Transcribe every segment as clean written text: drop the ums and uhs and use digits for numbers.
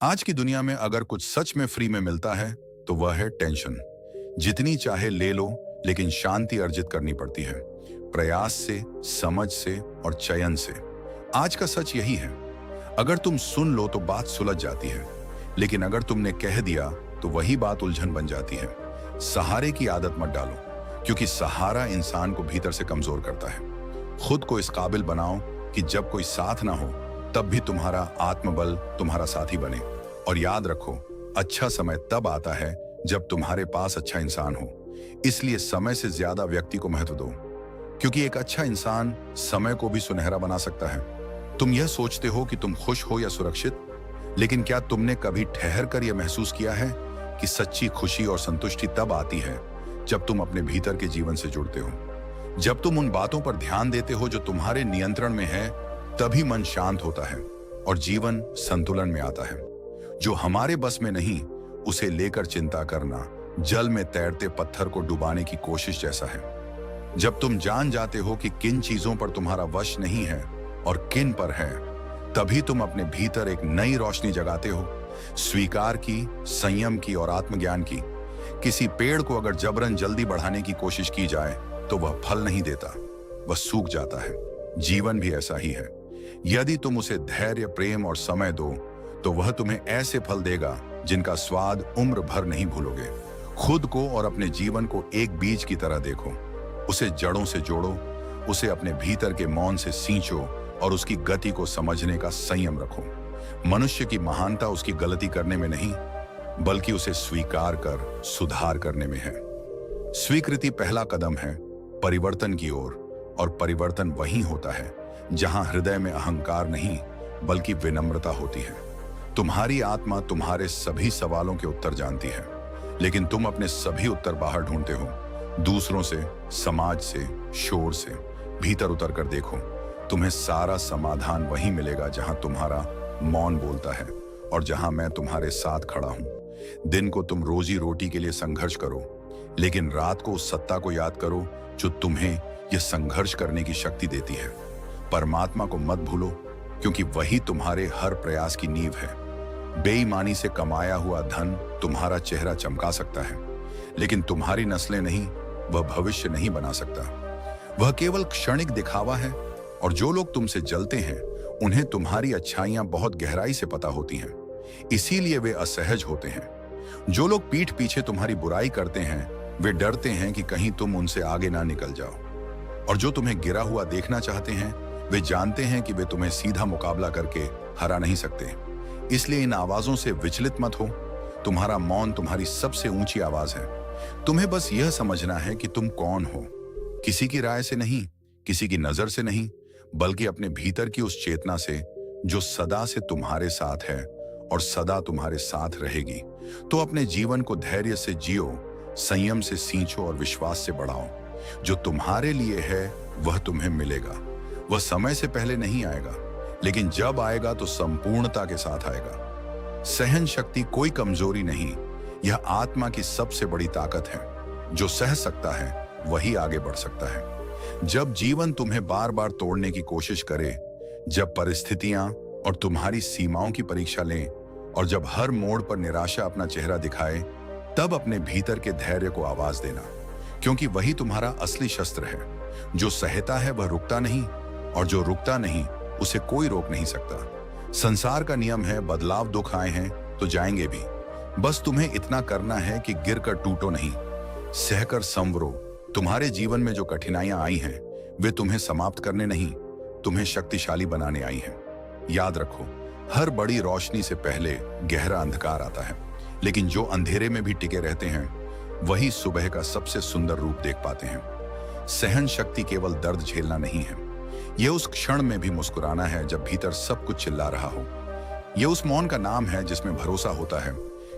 आज की दुनिया में अगर कुछ सच में फ्री में मिलता है तो वह है टेंशन। जितनी चाहे ले लो, लेकिन शांति अर्जित करनी पड़ती है, प्रयास से, समझ से और चयन से। आज का सच यही है, अगर तुम सुन लो तो बात सुलझ जाती है, लेकिन अगर तुमने कह दिया तो वही बात उलझन बन जाती है। सहारे की आदत मत डालो, क्योंकि सहारा इंसान को भीतर से कमजोर करता है। खुद को इस काबिल बनाओ कि जब कोई साथ ना हो तब भी तुम्हारा आत्मबल तुम्हारा साथी बने। और याद रखो, अच्छा समय तब आता है जब तुम्हारे पास अच्छा इंसान हो। इसलिए समय से ज्यादा व्यक्ति को महत्व दो, क्योंकि एक अच्छा इंसान समय को भी सुनहरा बना सकता है। तुम यह सोचते हो कि तुम खुश हो या सुरक्षित, लेकिन क्या तुमने कभी ठहर कर यह महसूस किया है कि सच्ची खुशी और संतुष्टि तब आती है जब तुम अपने भीतर के जीवन से जुड़ते हो। जब तुम उन बातों पर ध्यान देते हो जो तुम्हारे नियंत्रण में है, तभी मन शांत होता है और जीवन संतुलन में आता है। जो हमारे बस में नहीं, उसे लेकर चिंता करना जल में तैरते पत्थर को डुबाने की कोशिश जैसा है। जब तुम जान जाते हो कि किन चीजों पर तुम्हारा वश नहीं है और किन पर है, तभी तुम अपने भीतर एक नई रोशनी जगाते हो, स्वीकार की, संयम की और आत्मज्ञान की। किसी पेड़ को अगर जबरन जल्दी बढ़ाने की कोशिश की जाए तो वह फल नहीं देता, वह सूख जाता है। जीवन भी ऐसा ही है। यदि तुम उसे धैर्य, प्रेम और समय दो तो वह तुम्हें ऐसे फल देगा जिनका स्वाद उम्र भर नहीं भूलोगे। खुद को और अपने जीवन को एक बीज की तरह देखो, उसे जड़ों से जोड़ो, उसे अपने भीतर के मौन से सींचो और उसकी गति को समझने का संयम रखो। मनुष्य की महानता उसकी गलती करने में नहीं, बल्कि उसे स्वीकार कर सुधार करने में है। स्वीकृति पहला कदम है परिवर्तन की ओर, और परिवर्तन वहीं होता है जहां हृदय में अहंकार नहीं, बल्कि विनम्रता होती है। तुम्हारी आत्मा तुम्हारे सभी सवालों के उत्तर जानती है, लेकिन तुम अपने सभी उत्तर बाहर ढूंढते हो, दूसरों से, समाज से, शोर से। भीतर उतर कर देखो, तुम्हें सारा समाधान वहीं मिलेगा जहां तुम्हारा मौन बोलता है और जहां मैं तुम्हारे साथ खड़ा हूं। दिन को तुम रोजी रोटी के लिए संघर्ष करो, लेकिन रात को उस सत्ता को याद करो जो तुम्हें यह संघर्ष करने की शक्ति देती है। परमात्मा को मत भूलो, क्योंकि वही तुम्हारे हर प्रयास की नींव है। बेईमानी से कमाया हुआ धन तुम्हारा चेहरा चमका सकता है, लेकिन तुम्हारी नस्लें नहीं, वह भविष्य नहीं बना सकता। वह केवल क्षणिक दिखावा है, और जो लोग तुमसे जलते हैं उन्हें तुम्हारी अच्छाइयां बहुत गहराई से पता होती हैं, इसीलिए वे असहज होते हैं। जो लोग पीठ पीछे तुम्हारी बुराई करते हैं, वे डरते हैं कि कहीं तुम उनसे आगे ना निकल जाओ। और जो तुम्हें गिरा हुआ देखना चाहते हैं, वे जानते हैं कि वे तुम्हें सीधा मुकाबला करके हरा नहीं सकते। इसलिए इन आवाजों से विचलित मत हो। तुम्हारा मौन तुम्हारी सबसे ऊंची आवाज है। तुम्हें बस यह समझना है कि तुम कौन हो, किसी की राय से नहीं, किसी की नजर से नहीं, बल्कि अपने भीतर की उस चेतना से जो सदा से तुम्हारे साथ है और सदा तुम्हारे साथ रहेगी। तो अपने जीवन को धैर्य से जियो, संयम से सींचो और विश्वास से बढ़ाओ। जो तुम्हारे लिए है वह तुम्हें मिलेगा। वह समय से पहले नहीं आएगा, लेकिन जब आएगा तो संपूर्णता के साथ आएगा। सहन शक्ति कोई कमजोरी नहीं, यह आत्मा की सबसे बड़ी ताकत है। जो सह सकता है वही आगे बढ़ सकता है। जब जीवन तुम्हें बार बार तोड़ने की कोशिश करे, जब परिस्थितियां और तुम्हारी सीमाओं की परीक्षा लें, और जब हर मोड़ पर निराशा अपना चेहरा दिखाए, तब अपने भीतर के धैर्य को आवाज देना, क्योंकि वही तुम्हारा असली शस्त्र है। जो सहता है वह रुकता नहीं, और जो रुकता नहीं उसे कोई रोक नहीं सकता। संसार का नियम है, बदलाव दुख आए हैं तो जाएंगे भी। बस तुम्हें इतना करना है कि गिरकर टूटो नहीं, सहकर संवरो। तुम्हारे जीवन में जो कठिनाइयां आई हैं, वे तुम्हें समाप्त करने नहीं, तुम्हें शक्तिशाली बनाने आई हैं। याद रखो, हर बड़ी रोशनी से पहले गहरा अंधकार आता है, लेकिन जो अंधेरे में भी टिके रहते हैं, वही सुबह का सबसे सुंदर रूप देख पाते हैं। सहन शक्ति केवल दर्द झेलना नहीं है, यह उस क्षण में भी मुस्कुराना है जब भीतर सब कुछ चिल्ला रहा हो। यह उस मौन का नाम है जिसमें भरोसा होता है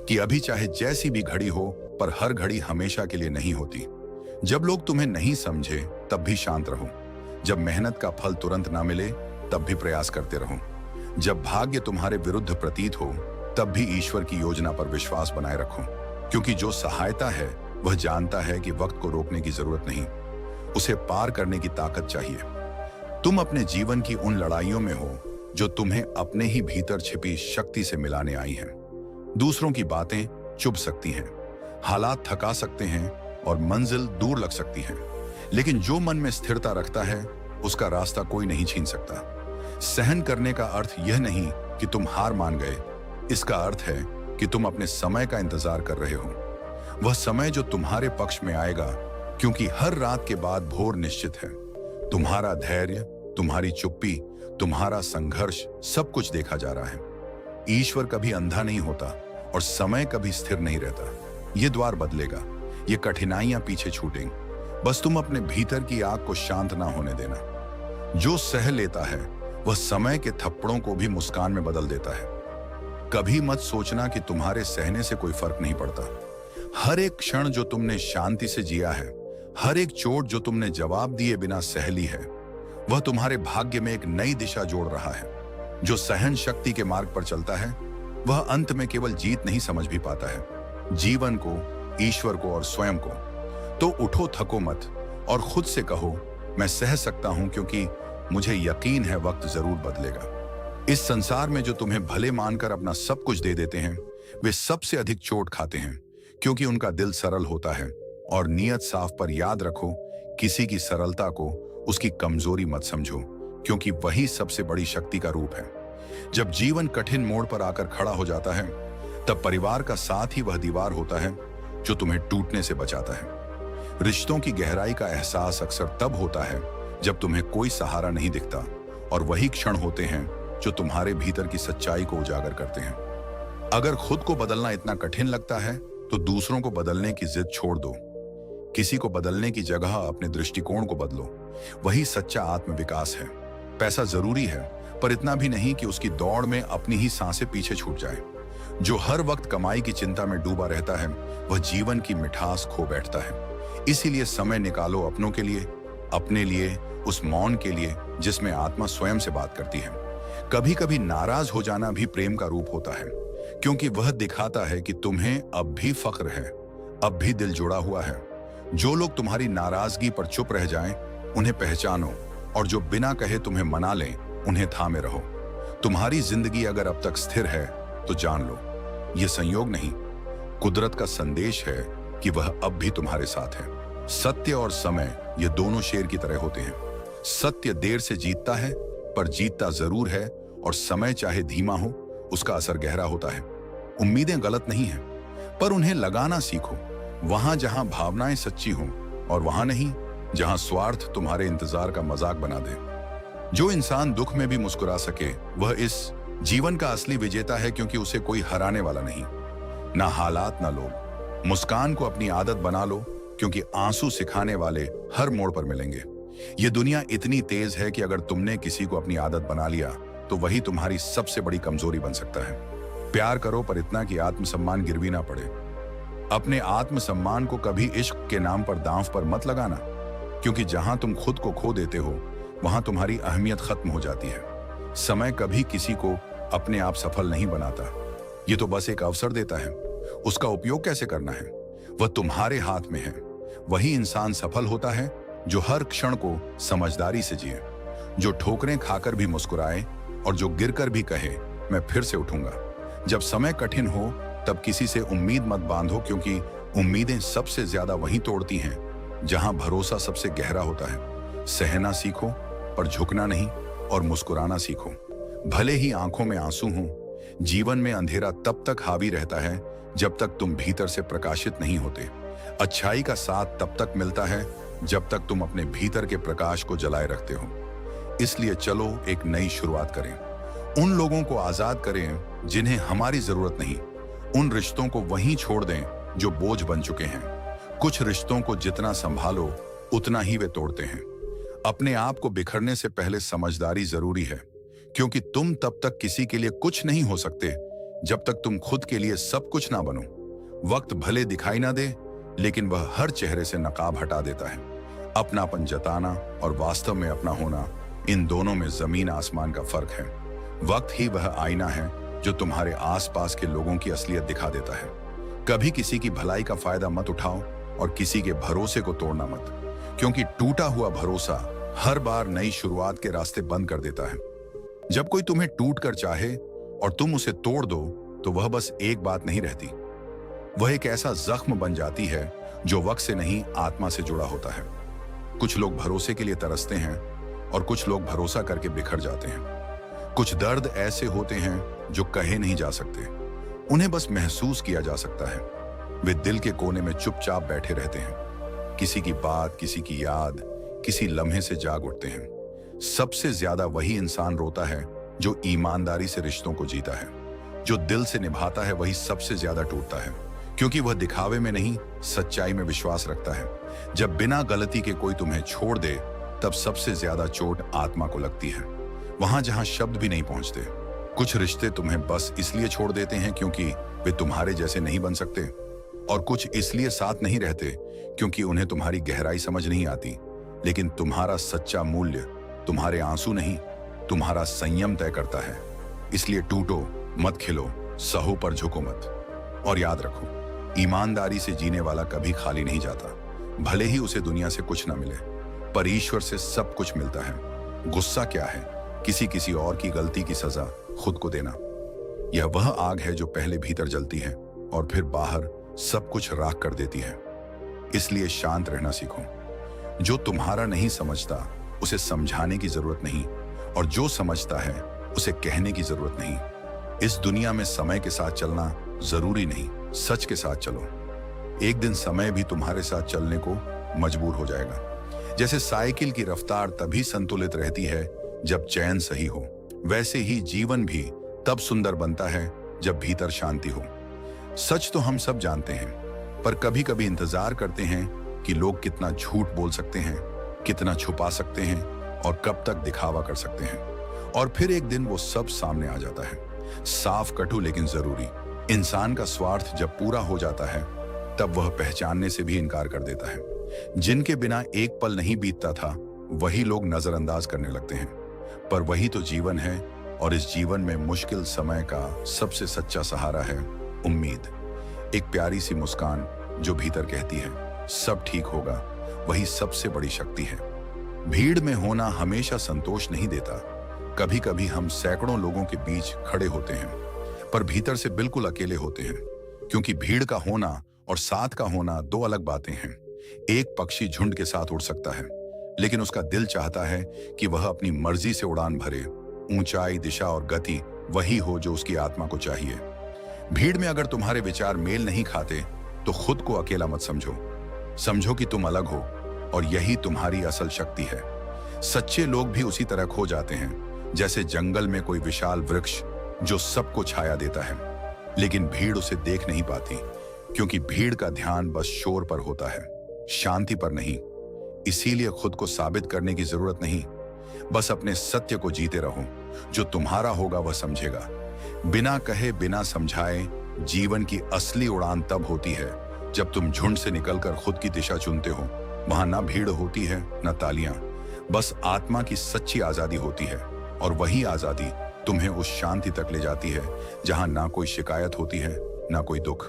कि अभी चाहे जैसी भी घड़ी हो, पर हर घड़ी हमेशा के लिए नहीं होती। जब लोग तुम्हें नहीं समझे तब भी शांत रहो। जब मेहनत का फल तुरंत ना मिले तब भी प्रयास करते रहो। जब भाग्य तुम्हारे विरुद्ध प्रतीत हो, तब भी ईश्वर की योजना पर विश्वास बनाए रखो, क्योंकि जो सहायता है वह जानता है कि वक्त को रोकने की जरूरत नहीं, उसे पार करने की ताकत चाहिए। तुम अपने जीवन की उन लड़ाइयों में हो जो तुम्हें अपने ही भीतर छिपी शक्ति से मिलाने आई हैं। दूसरों की बातें चुभ सकती हैं, हालात थका सकते हैं और मंजिल दूर लग सकती है, लेकिन जो मन में स्थिरता रखता है उसका रास्ता कोई नहीं छीन सकता। सहन करने का अर्थ यह नहीं कि तुम हार मान गए, इसका अर्थ है कि तुम अपने समय का इंतजार कर रहे हो। वह समय जो तुम्हारे पक्ष में आएगा, क्योंकि हर रात के बाद भोर निश्चित है। तुम्हारा धैर्य, तुम्हारी चुप्पी, तुम्हारा संघर्ष, सब कुछ देखा जा रहा है। ईश्वर कभी अंधा नहीं होता और समय कभी स्थिर नहीं रहता। ये द्वार बदलेगा, ये कठिनाइयां पीछे छूटेंगी, बस तुम अपने भीतर की आग को शांत ना होने देना। जो सह लेता है वह समय के थप्पड़ों को भी मुस्कान में बदल देता है। कभी मत सोचना कि तुम्हारे सहने से कोई फर्क नहीं पड़ता। हर एक क्षण जो तुमने शांति से जिया है, हर एक चोट जो तुमने जवाब दिए बिना सह ली है, वह तुम्हारे भाग्य में एक नई दिशा जोड़ रहा है। जो सहन शक्ति के मार्ग पर चलता है वह अंत में केवल जीत नहीं समझ भी पाता है, जीवन को, ईश्वर को और स्वयं को। तो उठो, थको मत और खुद से कहो, मैं सह सकता हूं क्योंकि मुझे यकीन है वक्त जरूर बदलेगा। इस संसार में जो तुम्हें भले मानकर अपना सब कुछ दे देते हैं, वे सबसे अधिक चोट खाते हैं, क्योंकि उनका दिल सरल होता है और नियत साफ। पर याद रखो, किसी की सरलता को उसकी कमजोरी मत समझो, क्योंकि वही सबसे बड़ी शक्ति का रूप है। जब जीवन कठिन मोड़ पर आकर खड़ा हो जाता है, तब परिवार का साथ ही वह दीवार होता है जो तुम्हें टूटने से बचाता है। रिश्तों की गहराई का एहसास अक्सर तब होता है जब तुम्हें कोई सहारा नहीं दिखता, और वही क्षण होते हैं जो तुम्हारे भीतर की सच्चाई को उजागर करते हैं। अगर खुद को बदलना इतना कठिन लगता है तो दूसरों को बदलने की जिद छोड़ दो। किसी को बदलने की जगह अपने दृष्टिकोण को बदलो, वही सच्चा आत्मविकास है। पैसा जरूरी है, पर इतना भी नहीं कि उसकी दौड़ में अपनी ही सांसें पीछे छूट जाए। जो हर वक्त कमाई की चिंता में डूबा रहता है वह जीवन की मिठास खो बैठता है। इसीलिए समय निकालो अपनों के लिए, अपने लिए, उस मौन के लिए जिसमें आत्मा स्वयं से बात करती है। कभी कभी नाराज हो जाना भी प्रेम का रूप होता है, क्योंकि वह दिखाता है कि तुम्हें अब भी फख्र है, अब भी दिल जुड़ा हुआ है। जो लोग तुम्हारी नाराजगी पर चुप रह जाएं, उन्हें पहचानो, और जो बिना कहे तुम्हें मना लें, उन्हें थामे रहो। तुम्हारी जिंदगी अगर अब तक स्थिर है तो जान लो, यह संयोग नहीं, कुदरत का संदेश है कि वह अब भी तुम्हारे साथ है। सत्य और समय ये दोनों शेर की तरह होते हैं। सत्य देर से जीतता है, पर जीतता जरूर है, और समय चाहे धीमा हो उसका असर गहरा होता है। उम्मीदें गलत नहीं हैं, पर उन्हें लगाना सीखो, वहां जहां भावनाएं सच्ची हों, और वहां नहीं जहां स्वार्थ तुम्हारे इंतजार का मजाक बना दे। जो इंसान दुख में भी मुस्कुरा सके वह इस जीवन का असली विजेता है, क्योंकि उसे कोई हराने वाला नहीं, ना हालात ना लोग। मुस्कान को अपनी आदत बना लो, क्योंकि आंसू सिखाने वाले हर मोड़ पर मिलेंगे। ये दुनिया इतनी तेज है कि अगर तुमने किसी को अपनी आदत बना लिया तो वही तुम्हारी सबसे बड़ी कमजोरी बन सकता है। प्यार करो, पर इतना कि आत्मसम्मान गिरवी ना पड़े। अपने आत्मसम्मान को कभी इश्क के नाम पर दांव पर मत लगाना, क्योंकि जहां तुम खुद को खो देते हो वहां तुम्हारी अहमियत खत्म हो जाती है। समय कभी किसी को अपने आप सफल नहीं बनाता, ये तो बस एक अवसर देता है। उसका उपयोग कैसे करना है वह तुम्हारे हाथ में है। वही इंसान सफल होता है जो हर क्षण को समझदारी से जिए, जो ठोकरें खाकर भी मुस्कुराए, और जो गिरकर भी कहे मैं फिर से उठूंगा। जब समय कठिन हो तब किसी से उम्मीद मत बांधो, क्योंकि उम्मीदें सबसे ज्यादा वहीं तोड़ती हैं जहां भरोसा सबसे गहरा होता है। सहना सीखो, पर झुकना नहीं, और मुस्कुराना सीखो, भले ही आंखों में आंसू हों। जीवन में अंधेरा तब तक हावी रहता है जब तक तुम भीतर से प्रकाशित नहीं होते। अच्छाई का साथ तब तक मिलता है जब तक तुम अपने भीतर के प्रकाश को जलाए रखते हो। इसलिए चलो एक नई शुरुआत करें। उन लोगों को आजाद करें जिन्हें हमारी जरूरत नहीं। उन रिश्तों को वहीं छोड़ दें जो बोझ बन चुके हैं। कुछ रिश्तों को जितना संभालो उतना ही वे तोड़ते हैं। अपने आप को बिखरने से पहले समझदारी जरूरी है, क्योंकि तुम तब तक किसी के लिए कुछ नहीं हो सकते जब तक तुम खुद के लिए सब कुछ ना बनो। वक्त भले दिखाई ना दे, लेकिन वह हर चेहरे से नकाब हटा देता है। अपनापन जताना और वास्तव में अपना होना, इन दोनों में जमीन आसमान का फर्क है। वक्त ही वह आईना है जो तुम्हारे आसपास के लोगों की असलियत दिखा देता है। कभी किसी की भलाई का फायदा मत उठाओ, और किसी के भरोसे को तोड़ना मत, क्योंकि टूटा हुआ भरोसा हर बार नई शुरुआत के रास्ते बंद कर देता है। जब कोई तुम्हें टूट कर चाहे और तुम उसे तोड़ दो तो वह बस एक बात नहीं रहती, वह एक ऐसा जख्म बन जाती है जो वक्त से नहीं आत्मा से जुड़ा होता है। कुछ लोग भरोसे के लिए तरसते हैं और कुछ लोग भरोसा करके बिखर जाते हैं। कुछ दर्द ऐसे होते हैं जो कहे नहीं जा सकते, उन्हें बस महसूस किया जा सकता है। वे दिल के कोने में चुपचाप बैठे रहते हैं, किसी की बात, किसी की याद, किसी लम्हे से जाग उठते हैं। सबसे ज्यादा वही इंसान रोता है जो ईमानदारी से रिश्तों को जीता है। जो दिल से निभाता है वही सबसे ज्यादा टूटता है, क्योंकि वह दिखावे में नहीं, सच्चाई में विश्वास रखता है। जब बिना गलती के कोई तुम्हें छोड़ दे तब सबसे ज्यादा चोट आत्मा को लगती है, वहां जहां शब्द भी नहीं पहुंचते। कुछ रिश्ते तुम्हें बस इसलिए छोड़ देते हैं क्योंकि वे तुम्हारे जैसे नहीं बन सकते, और कुछ इसलिए साथ नहीं रहते क्योंकि उन्हें तुम्हारी गहराई समझ नहीं आती। लेकिन तुम्हारा सच्चा मूल्य तुम्हारे आंसू नहीं, तुम्हारा संयम तय करता है। इसलिए टूटो मत, खिलो, सहो पर झुको मत। और याद रखो, ईमानदारी से जीने वाला कभी खाली नहीं जाता। भले ही उसे दुनिया से कुछ ना मिले, पर ईश्वर से सब कुछ मिलता है। गुस्सा क्या है? किसी और की गलती की सजा खुद को देना। यह वह आग है जो पहले भीतर जलती है और फिर बाहर सब कुछ राख कर देती है। इसलिए शांत रहना सीखो। जो तुम्हारा नहीं समझता उसे समझाने की जरूरत नहीं, और जो समझता है उसे कहने की जरूरत नहीं। इस दुनिया में समय के साथ चलना जरूरी नहीं, सच के साथ चलो। एक दिन समय भी तुम्हारे साथ चलने को मजबूर हो जाएगा। जैसे साइकिल की रफ्तार तभी संतुलित रहती है जब चैन सही हो, वैसे ही जीवन भी तब सुंदर बनता है जब भीतर शांति हो। सच तो हम सब जानते हैं, पर कभी कभी इंतजार करते हैं कि लोग कितना झूठ बोल सकते हैं, कितना छुपा सकते हैं और कब तक दिखावा कर सकते हैं। और फिर एक दिन वो सब सामने आ जाता है, साफ, कटु लेकिन जरूरी। इंसान का स्वार्थ जब पूरा हो जाता है तब वह पहचानने से भी इनकार कर देता है। जिनके बिना एक पल नहीं बीतता था वही लोग नजरअंदाज करने लगते हैं। पर वही तो जीवन है, और इस जीवन में मुश्किल समय का सबसे सच्चा सहारा है उम्मीद। एक प्यारी सी मुस्कान जो भीतर कहती है सब ठीक होगा, वही सबसे बड़ी शक्ति है। भीड़ में होना हमेशा संतोष नहीं देता। कभी कभी हम सैकड़ों लोगों के बीच खड़े होते हैं पर भीतर से बिल्कुल अकेले होते हैं, क्योंकि भीड़ का होना और साथ का होना दो अलग बातें हैं। एक पक्षी झुंड के साथ उड़ सकता है, लेकिन उसका दिल चाहता है कि वह अपनी मर्जी से उड़ान भरे। ऊंचाई, दिशा और गति वही हो जो उसकी आत्मा को चाहिए। भीड़ में अगर तुम्हारे विचार मेल नहीं खाते तो खुद को अकेला मत समझो। समझो कि तुम अलग हो, और यही तुम्हारी असल शक्ति है। सच्चे लोग भी उसी तरह खो जाते हैं जैसे जंगल में कोई विशाल वृक्ष जो सबको छाया देता है, लेकिन भीड़ उसे देख नहीं पाती, क्योंकि भीड़ का ध्यान बस शोर पर होता है, शांति पर नहीं। इसीलिए खुद को साबित करने की जरूरत नहीं, बस अपने सत्य को जीते रहो। जो तुम्हारा होगा वह समझेगा। बिना कहे, बिना समझाए जीवन की असली उड़ान तब होती है जब तुम झुंड से निकलकर खुद की दिशा चुनते हो। वहां ना भीड़ होती है, ना तालियां, बस आत्मा की सच्ची आजादी होती है। और वही आजादी तुम्हें उस शांति तक ले जाती है जहां ना कोई शिकायत होती है, ना कोई दुख,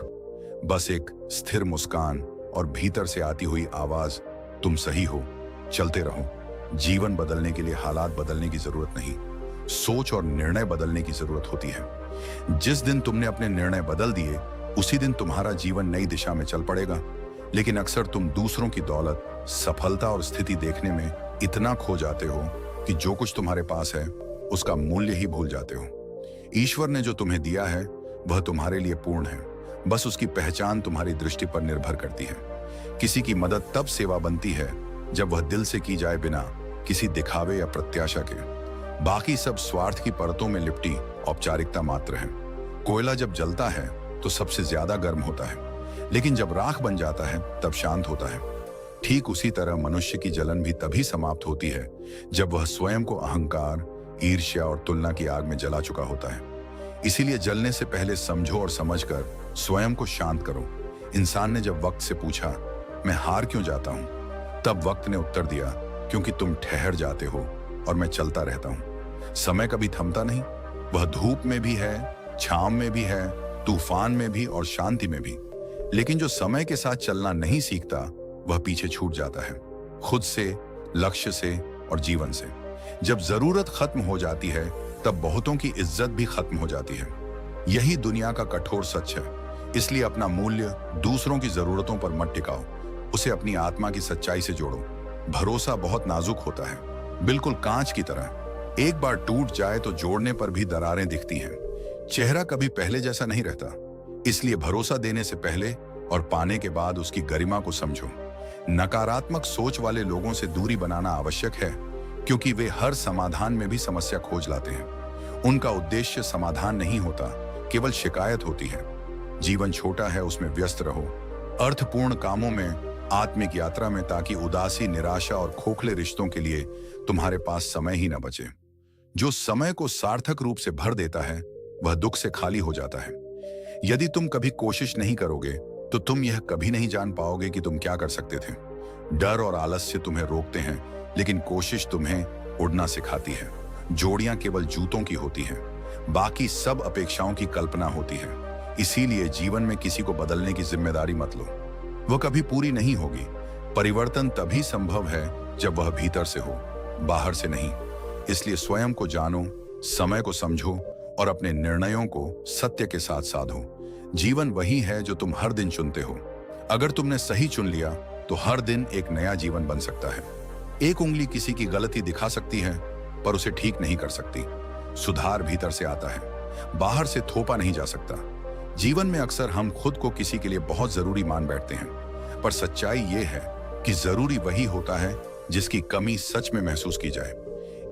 बस एक स्थिर मुस्कान और भीतर से आती हुई आवाज, तुम सही हो, चलते रहो। जीवन बदलने के लिए हालात बदलने की जरूरत नहीं, सोच और निर्णय बदलने की जरूरत होती है। जिस दिन तुमने अपने निर्णय बदल दिए उसी दिन तुम्हारा जीवन नई दिशा में चल पड़ेगा। लेकिन अक्सर तुम दूसरों की दौलत, सफलता और स्थिति देखने में इतना खो जाते हो कि जो कुछ तुम्हारे पास है उसका मूल्य ही भूल जाते हो। ईश्वर ने जो तुम्हें दिया है वह तुम्हारे लिए पूर्ण है, बस उसकी पहचान तुम्हारी दृष्टि पर निर्भर करती है। किसी की मदद तब सेवा बनती है जब वह दिल से की जाए, बिना किसी दिखावे या प्रत्याशा के। बाकी सब स्वार्थ की परतों में लिपटी औपचारिकता मात्र है। कोयला जब जलता है तो सबसे ज्यादा गर्म होता है, लेकिन जब राख बन जाता है तब शांत होता है। ठीक उसी तरह मनुष्य की जलन भी तभी समाप्त होती है जब वह स्वयं को अहंकार, ईर्ष्या और तुलना की आग में जला चुका होता है। इसीलिए जलने से पहले समझो और समझकर स्वयं को शांत करो। इंसान ने जब वक्त से पूछा, मैं हार क्यों जाता हूं, तब वक्त ने उत्तर दिया, क्योंकि तुम ठहर जाते हो और मैं चलता रहता हूं। समय कभी थमता नहीं, वह धूप में भी है, छांव में भी है, तूफान में भी और शांति में भी। लेकिन जो समय के साथ चलना नहीं सीखता वह पीछे छूट जाता है, खुद से, लक्ष्य से और जीवन से। जब जरूरत खत्म हो जाती है तब बहुतों की इज्जत भी खत्म हो जाती है। यही दुनिया का कठोर सच है। इसलिए अपना मूल्य दूसरों की जरूरतों पर मत टिकाओ, उसे अपनी आत्मा की सच्चाई से जोड़ो। भरोसा बहुत नाजुक होता है, बिल्कुल कांच की तरह। एक बार टूट जाए तो जोड़ने पर भी दरारें दिखती हैं। चेहरा कभी पहले जैसा नहीं रहता। इसलिए भरोसा देने से पहले और पाने के बाद उसकी गरिमा को समझो। नकारात्मक सोच वाले लोगों से दूरी बनाना आवश्यक है, क्योंकि वे हर समाधान में भी समस्या खोज लाते हैं। उनका उद्देश्य समाधान नहीं होता, केवल शिकायत होती है। जीवन छोटा है, उसमें व्यस्त रहो, अर्थपूर्ण कामों में, आत्मिक यात्रा में, ताकि उदासी, निराशा और खोखले रिश्तों के लिए तुम्हारे पास समय ही न बचे। जो समय को सार्थक रूप से भर देता है वह दुख से खाली हो जाता है। यदि तुम कभी कोशिश नहीं करोगे तो तुम यह कभी नहीं जान पाओगे कि तुम क्या कर सकते थे। डर और आलस्य तुम्हें रोकते हैं, लेकिन कोशिश तुम्हें उड़ना सिखाती है। जोड़ियां केवल जूतों की होती हैं, बाकी सब अपेक्षाओं की कल्पना होती है। इसीलिए जीवन में किसी को बदलने की जिम्मेदारी मत लो, वह कभी पूरी नहीं होगी। परिवर्तन तभी संभव है जब वह भीतर से हो, बाहर से नहीं। इसलिए स्वयं को जानो, समय को समझो और अपने निर्णयों को सत्य के साथ साधो। जीवन वही है जो तुम हर दिन चुनते हो। अगर तुमने सही चुन लिया तो हर दिन एक नया जीवन बन सकता है। एक उंगली किसी की गलती दिखा सकती है, पर उसे ठीक नहीं कर सकती। सुधार भीतर से आता है, बाहर से थोपा नहीं जा सकता। जीवन में अक्सर हम खुद को किसी के लिए बहुत जरूरी मान बैठते हैं, पर सच्चाई ये है कि जरूरी वही होता है जिसकी कमी सच में महसूस की जाए।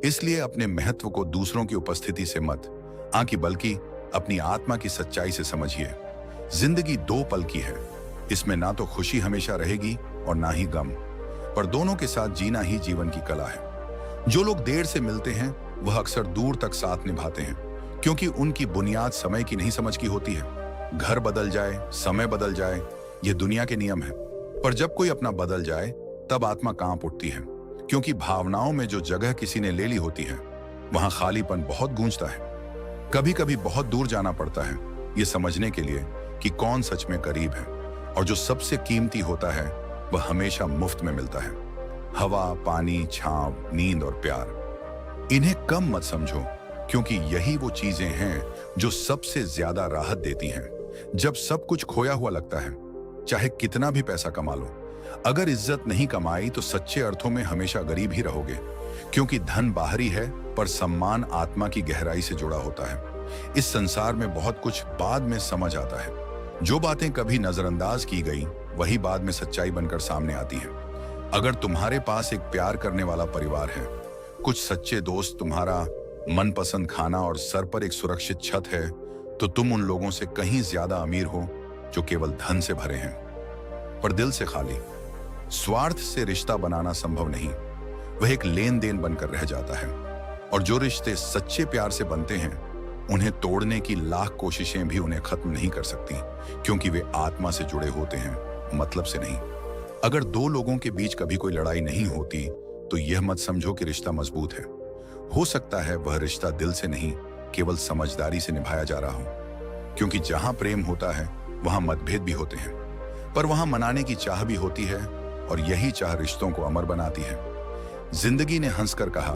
इसलिए अपने महत्व को दूसरों की उपस्थिति से मत आंकी, बल्कि अपनी आत्मा की सच्चाई से समझिए। जिंदगी दो पल की है, इसमें ना तो खुशी हमेशा रहेगी और ना ही गम, पर दोनों के साथ जीना ही जीवन की कला है। जो लोग देर से मिलते हैं वह अक्सर दूर तक साथ निभाते हैं, क्योंकि उनकी बुनियाद समय की नहीं समझ की होती है। घर बदल जाए, समय बदल जाए, यह दुनिया के नियम है, पर जब कोई अपना बदल जाए तब आत्मा कांप उठती है, क्योंकि भावनाओं में जो जगह किसी ने ले ली होती है वहां खालीपन बहुत गूंजता है। कभी कभी बहुत दूर जाना पड़ता है ये समझने के लिए कि कौन सच में करीब है, और जो सबसे कीमती होता है वह हमेशा मुफ्त में मिलता है। हवा, पानी, छांव, नींद और प्यार, इन्हें कम मत समझो, क्योंकि यही वो चीजें हैं जो सबसे ज्यादा राहत देती हैं। जब सब कुछ खोया हुआ लगता है, चाहे कितना भी पैसा कमा लो, अगर इज्जत नहीं कमाई तो सच्चे अर्थों में हमेशा गरीब ही रहोगे, क्योंकि धन बाहरी है पर सम्मान आत्मा की गहराई से जुड़ा होता है। इस संसार में बहुत कुछ बाद में समझ आता है। जो बातें कभी नजरअंदाज की गई वही बाद में सच्चाई बनकर सामने आती हैं। अगर तुम्हारे पास एक प्यार करने वाला परिवार है, कुछ सच्चे दोस्त, तुम्हारा मनपसंद खाना और सर पर एक सुरक्षित छत है, तो तुम उन लोगों से कहीं ज्यादा अमीर हो जो केवल धन से भरे हैं पर दिल से खाली। स्वार्थ से रिश्ता बनाना संभव नहीं, वह एक लेन देन बनकर रह जाता है। और जो रिश्ते सच्चे प्यार से बनते हैं, उन्हें तोड़ने की लाख कोशिशें भी उन्हें खत्म नहीं कर सकती, क्योंकि वे आत्मा से जुड़े होते हैं, मतलब से नहीं। अगर दो लोगों के बीच कभी कोई लड़ाई नहीं होती तो यह मत समझो कि रिश्ता मजबूत है। हो सकता है वह रिश्ता दिल से नहीं, केवल समझदारी से निभाया जा रहा हो, क्योंकि जहां प्रेम होता है वहां मतभेद भी होते हैं, पर वहां मनाने की चाह भी होती है, और यही चाह रिश्तों को अमर बनाती है। जिंदगी ने हंसकर कहा,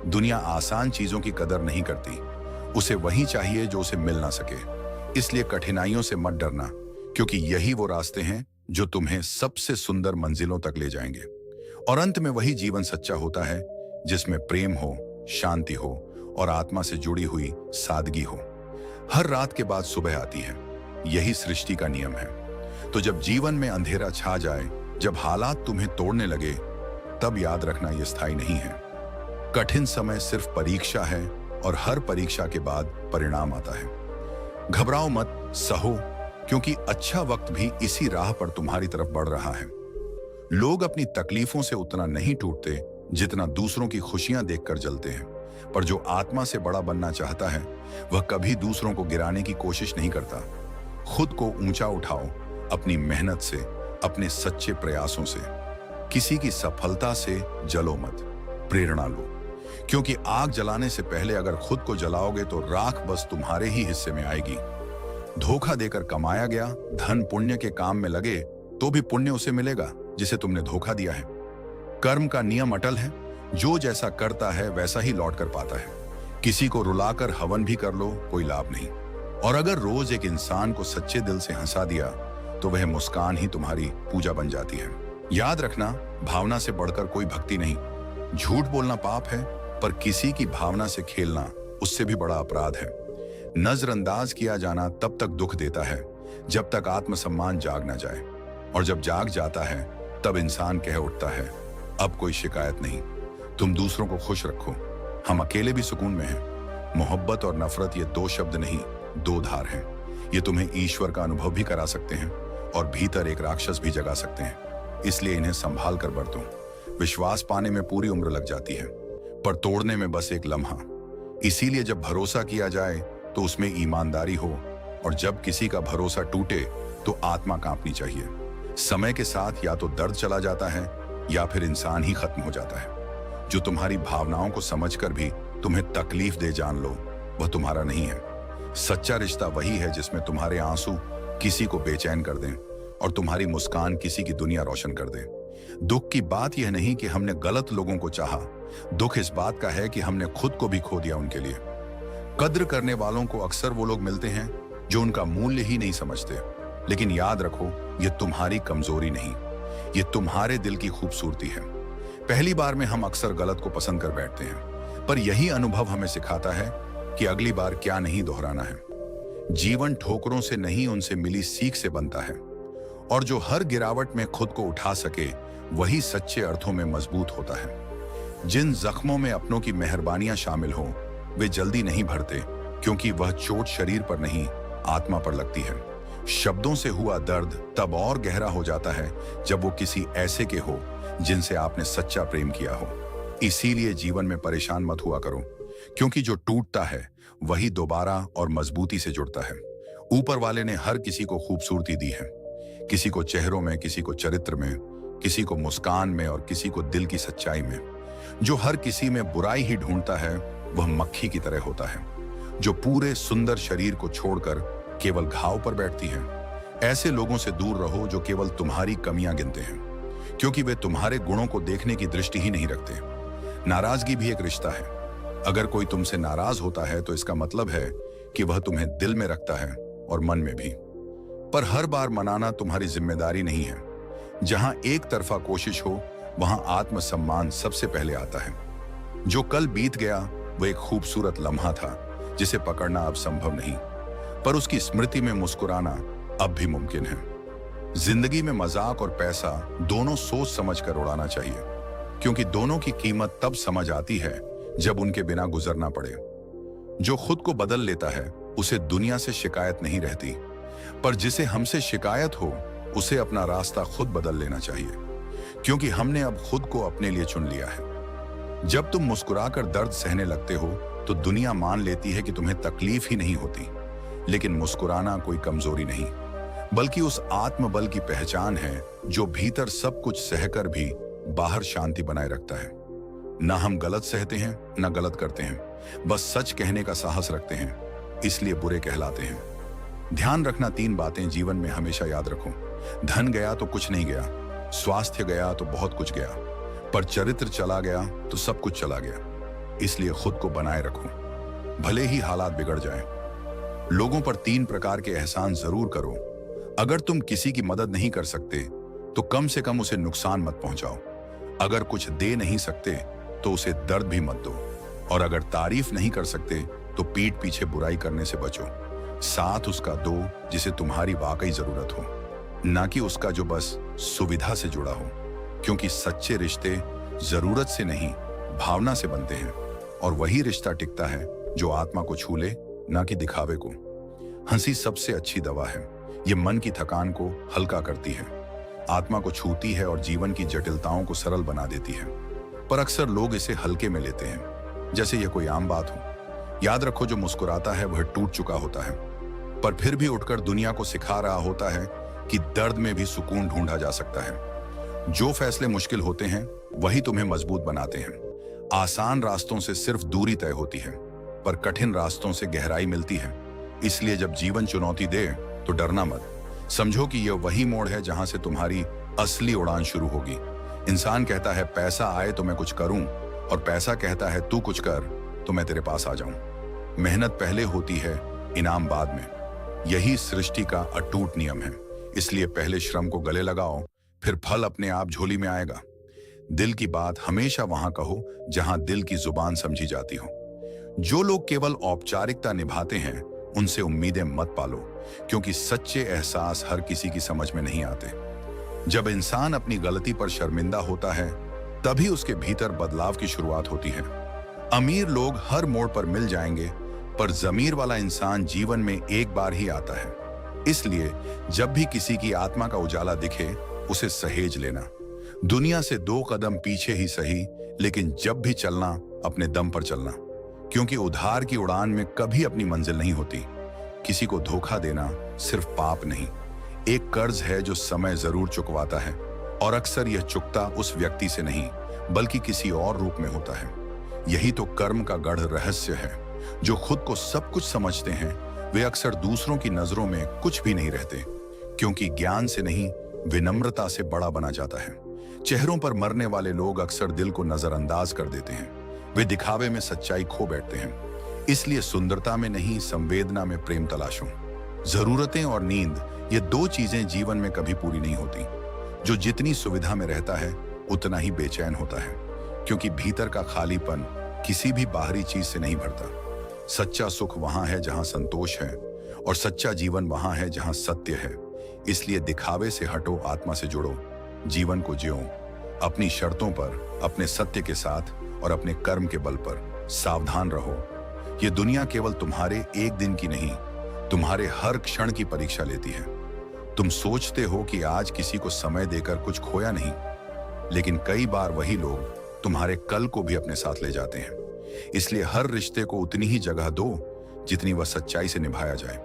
दुनिया आसान चीजों की कदर नहीं करती, उसे वही चाहिए जो उसे मिल ना सके। इसलिए कठिनाइयों से मत डरना, क्योंकि यही वो रास्ते हैं जो तुम्हें सबसे सुंदर मंजिलों तक ले जाएंगे। और अंत में वही जीवन सच्चा होता है जिसमें प्रेम हो, शांति हो और आत्मा से जुड़ी हुई सादगी हो। हर रात के बाद सुबह आती है, यही सृष्टि का नियम है। तो जब जीवन में अंधेरा छा जाए, जब हालात तुम्हें तोड़ने लगे, तब याद रखना यह स्थायी नहीं है। कठिन समय सिर्फ परीक्षा है, और हर परीक्षा के बाद परिणाम आता है। घबराओ मत, सहो, क्योंकि अच्छा वक्त भी इसी राह पर तुम्हारी तरफ बढ़ रहा है। लोग अपनी तकलीफों से उतना नहीं टूटते जितना दूसरों की खुशियां देखकर जलते हैं, पर जो आत्मा से बड़ा बनना चाहता है वह कभी दूसरों को गिराने की कोशिश नहीं करता। खुद को ऊंचा उठाओ, अपनी मेहनत से, अपने सच्चे प्रयासों से। किसी की सफलता से जलो मत, प्रेरणा लो, क्योंकि आग जलाने से पहले अगर खुद को जलाओगे तो राख बस तुम्हारे ही हिस्से में आएगी। धोखा देकर कमाया गया धन पुण्य के काम में लगे तो भी पुण्य उसे मिलेगा जिसे तुमने धोखा दिया है। कर्म का नियम अटल है, जो जैसा करता है वैसा ही लौट कर पाता है। किसी को रुलाकर हवन भी कर लो, कोई लाभ नहीं। और अगर रोज एक इंसान को सच्चे दिल से हंसा दिया तो वह मुस्कान ही तुम्हारी पूजा बन जाती है। याद रखना, भावना से बढ़कर कोई भक्ति नहीं। झूठ बोलना पाप है, पर किसी की भावना से खेलना उससे भी बड़ा अपराध है। नजरअंदाज किया जाना तब तक दुख देता है जब तक आत्मसम्मान जाग ना जाए, और जब जाग जाता है तब इंसान कह उठता है, अब कोई शिकायत नहीं। तुम दूसरों को खुश रखो, हम अकेले भी सुकून में हैं। मोहब्बत और नफरत ये दो शब्द नहीं, दो धार हैं। ये तुम्हें ईश्वर का अनुभव भी करा सकते हैं और भीतर एक राक्षस भी जगा सकते हैं। इसलिए इन्हें संभाल कर बरतो। विश्वास पाने में पूरी उम्र लग जाती है, पर तोड़ने में बस एक लम्हा। इसीलिए जब भरोसा किया जाए तो उसमें ईमानदारी हो, और जब किसी का भरोसा टूटे तो आत्मा कांपनी चाहिए। समय के साथ या तो दर्द चला जाता है या फिर इंसान ही खत्म हो जाता है। जो तुम्हारी भावनाओं को समझकर भी तुम्हें तकलीफ दे, जान लो वह तुम्हारा नहीं है। सच्चा रिश्ता वही है जिसमें तुम्हारे आंसू किसी को बेचैन कर दें और तुम्हारी मुस्कान किसी की दुनिया रोशन कर दे। दुख की बात यह नहीं कि हमने गलत लोगों को चाहा, दुख इस बात का है कि हमने खुद को भी खो दिया उनके लिए। कद्र करने वालों को अक्सर वो लोग मिलते हैं जो उनका मूल्य ही नहीं समझते। लेकिन याद रखो, ये तुम्हारी कमजोरी नहीं, ये तुम्हारे दिल की खूबसूरती है। पहली बार में हम अक्सर गलत को पसंद कर बैठते हैं, पर यही अनुभव हमें सिखाता है कि अगली बार क्या नहीं दोहराना है। जीवन ठोकरों से नहीं, उनसे मिली सीख से बनता है, और जो हर गिरावट में खुद को उठा सके वही सच्चे अर्थों में मजबूत होता है। जिन जख्मों में अपनों की मेहरबानियां शामिल हो वे जल्दी नहीं भरते, क्योंकि वह चोट शरीर पर नहीं आत्मा पर लगती है। शब्दों से हुआ दर्द तब और गहरा हो जाता है जब वो किसी ऐसे के हो जिनसे आपने सच्चा प्रेम किया हो। इसीलिए जीवन में परेशान मत हुआ करो, क्योंकि जो टूटता है वही दोबारा और मजबूती से जुड़ता है। ऊपर वाले ने हर किसी को खूबसूरती दी है, किसी को चेहरों में, किसी को चरित्र में, किसी को मुस्कान में और किसी को दिल की सच्चाई में। जो हर किसी में बुराई ही ढूंढता है वह मक्खी की तरह होता है, जो पूरे सुंदर शरीर को छोड़कर केवल घाव पर बैठती है। ऐसे लोगों से दूर रहो जो केवल तुम्हारी कमियां गिनते हैं, क्योंकि वे तुम्हारे गुणों को देखने की दृष्टि ही नहीं रखते। नाराजगी भी एक रिश्ता है। अगर कोई तुमसे नाराज होता है तो इसका मतलब है कि वह तुम्हें दिल में रखता है और मन में भी। पर हर बार मनाना तुम्हारी जिम्मेदारी नहीं है। जहां एक तरफा कोशिश हो वहां आत्मसम्मान सबसे पहले आता है। जो कल बीत गया वह एक खूबसूरत लम्हा था जिसे पकड़ना अब संभव नहीं, पर उसकी स्मृति में मुस्कुराना अब भी मुमकिन है। जिंदगी में मजाक और पैसा दोनों सोच समझकर उड़ाना चाहिए, क्योंकि दोनों की कीमत तब समझ आती है जब उनके बिना गुजरना पड़े। जो खुद को बदल लेता है उसे दुनिया से शिकायत नहीं रहती, पर जिसे हमसे शिकायत हो उसे अपना रास्ता खुद बदल लेना चाहिए, क्योंकि हमने अब खुद को अपने लिए चुन लिया है। जब तुम मुस्कुराकर दर्द सहने लगते हो तो दुनिया मान लेती है कि तुम्हें तकलीफ ही नहीं होती। लेकिन मुस्कुराना कोई कमजोरी नहीं, बल्कि उस आत्मबल की पहचान है जो भीतर सब कुछ सहकर भी बाहर शांति बनाए रखता है। ना हम गलत सहते हैं ना गलत करते हैं, बस सच कहने का साहस रखते हैं, इसलिए बुरे कहलाते हैं। ध्यान रखना, 3 बातें जीवन में हमेशा याद रखो। धन गया तो कुछ नहीं गया, स्वास्थ्य गया तो बहुत कुछ गया, पर चरित्र चला गया तो सब कुछ चला गया। इसलिए खुद को बनाए रखो, भले ही हालात बिगड़ जाएं। लोगों पर 3 प्रकार के एहसान जरूर करो। अगर तुम किसी की मदद नहीं कर सकते तो कम से कम उसे नुकसान मत पहुंचाओ। अगर कुछ दे नहीं सकते तो उसे दर्द भी मत दो, और अगर तारीफ नहीं कर सकते तो पीठ पीछे बुराई करने से बचो। साथ उसका दो जिसे तुम्हारी वाकई जरूरत हो, ना कि उसका जो बस सुविधा से जुड़ा हो, क्योंकि सच्चे रिश्ते जरूरत से नहीं भावना से बनते हैं, और वही रिश्ता टिकता है जो आत्मा को छू ले, ना कि दिखावे को। हंसी सबसे अच्छी दवा है, ये मन की थकान को हल्का करती है, आत्मा को छूती है और जीवन की जटिलताओं को सरल बना देती है। पर अक्सर लोग इसे हल्के में लेते हैं, जैसे यह कोई आम बात हो। याद रखो, जो मुस्कुराता है वह टूट चुका होता है, पर फिर भी उठकर दुनिया को सिखा रहा होता है कि दर्द में भी सुकून ढूंढा जा सकता है। जो फैसले मुश्किल होते हैं वही तुम्हें मजबूत बनाते हैं। आसान रास्तों से सिर्फ दूरी तय होती है, पर कठिन रास्तों से गहराई मिलती है। इसलिए जब जीवन चुनौती दे तो डरना मत। समझो कि यह वही मोड़ है जहां से तुम्हारी असली उड़ान शुरू होगी। इंसान कहता है पैसा आए तो मैं कुछ करूं, और पैसा कहता है तू कुछ कर, तो मैं तेरे पास आ जाऊं। मेहनत पहले होती है, इनाम बाद में। यही सृष्टि का अटूट नियम है। इसलिए पहले श्रम को गले लगाओ, फिर फल अपने आप झोली में आएगा। दिल की बात हमेशा वहां कहो जहां दिल की जुबान समझी जाती हो। जो लोग केवल औपचारिकता निभाते हैं, उनसे उम्मीदें मत पालो, क्योंकि सच्चे एहसास हर किसी की समझ में नहीं आते। जब इंसान अपनी गलती पर शर्मिंदा होता है, तभी उसके भीतर बदलाव की शुरुआत होती है। अमीर लोग हर मोड़ पर मिल जाएंगे, पर जमीर वाला इंसान जीवन में एक बार ही आता है। इसलिए जब भी किसी की आत्मा का उजाला दिखे, उसे सहेज लेना। दुनिया से 2 कदम पीछे ही सही, लेकिन जब भी चलना, अपने दम पर चलना, क्योंकि उधार की उड़ान में कभी अपनी मंजिल नहीं होती। किसी को धोखा देना सिर्फ पाप नहीं, एक कर्ज है जो समय जरूर चुकवाता है, और अक्सर यह चुकता उस व्यक्ति से नहीं, बल्कि किसी और रूप में होता है। यही तो कर्म का गढ़ रहस्य है। जो खुद को सब कुछ समझते हैं, वे अक्सर दूसरों की नजरों में कुछ भी नहीं रहते, क्योंकि ज्ञान से नहीं, विनम्रता से बड़ा बना जाता है। चेहरों पर मरने वाले लोग अक्सर दिल को नजरअंदाज कर देते हैं। वे दिखावे में सच्चाई खो बैठते हैं। इसलिए सुंदरता में नहीं, संवेदना में प्रेम तलाशो। जरूरतें और नींद, ये 2 चीजें जीवन में कभी पूरी नहीं होती। जो जितनी सुविधा में रहता है, उतना ही बेचैन होता है, क्योंकि भीतर का खालीपन किसी भी बाहरी चीज से नहीं भरता। सच्चा सुख वहां है जहां संतोष है, और सच्चा जीवन वहां है जहां सत्य है। इसलिए दिखावे से हटो, आत्मा से जुड़ो, जीवन को जियो अपनी शर्तों पर, अपने सत्य के साथ, और अपने कर्म के बल पर। सावधान रहो, ये दुनिया केवल तुम्हारे एक दिन की नहीं, तुम्हारे हर क्षण की परीक्षा लेती है। तुम सोचते हो कि आज किसी को समय देकर कुछ खोया नहीं, लेकिन कई बार वही लोग तुम्हारे कल को भी अपने साथ ले जाते हैं। इसलिए हर रिश्ते को उतनी ही जगह दो जितनी वह सच्चाई से निभाया जाए।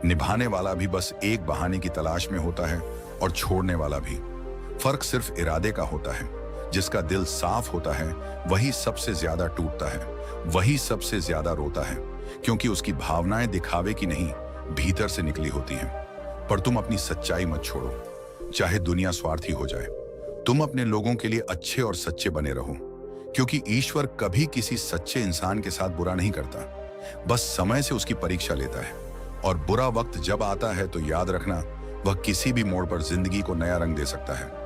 निभाने वाला भी बस एक बहाने की तलाश में होता है, और छोड़ने वाला भी। फर्क सिर्फ इरादे का होता है। जिसका दिल साफ होता है, वही सबसे ज्यादा टूटता है, वही सबसे ज्यादा रोता है, क्योंकि उसकी भावनाएं दिखावे की नहीं, भीतर से निकली होती हैं। पर तुम अपनी सच्चाई मत छोड़ो, चाहे दुनिया स्वार्थी हो जाए। तुम अपने लोगों के लिए अच्छे और सच्चे बने रहो, क्योंकि ईश्वर कभी किसी सच्चे इंसान के साथ बुरा नहीं करता, बस समय से उसकी परीक्षा लेता है। और बुरा वक्त जब आता है, तो याद रखना, वह किसी भी मोड़ पर जिंदगी को नया रंग दे सकता है।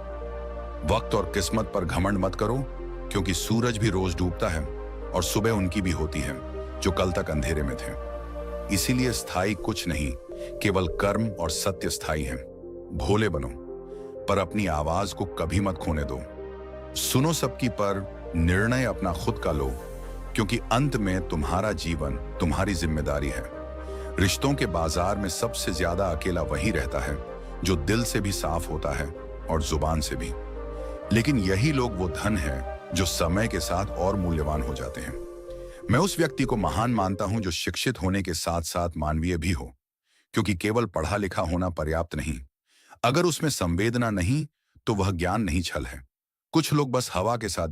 वक्त और किस्मत पर घमंड मत करो, क्योंकि सूरज भी रोज डूबता है, और सुबह उनकी भी होती है जो कल तक अंधेरे में थे। इसीलिए स्थायी कुछ नहीं, केवल कर्म और सत्य स्थायी हैं। भोले बनो, पर अपनी आवाज को कभी मत खोने दो। सुनो सबकी, पर निर्णय अपना खुद का लो, क्योंकि अंत में तुम्हारा जीवन तुम्हारी जिम्मेदारी है। रिश्तों के बाजार में सबसे ज्यादा अकेला वही रहता है जो दिल से भी साफ होता है और जुबान से भी। लेकिन यही लोग वो धन है जो समय के साथ और मूल्यवान हो जाते हैं। मैं उस व्यक्ति को महान मानता हूं जो शिक्षित होने के साथ साथ मानवीय भी हो, क्योंकि केवल पढ़ा लिखा होना पर्याप्त नहीं। अगर उसमें संवेदना नहीं, तो वह ज्ञान नहीं, छल है। कुछ लोग बस हवा के साथ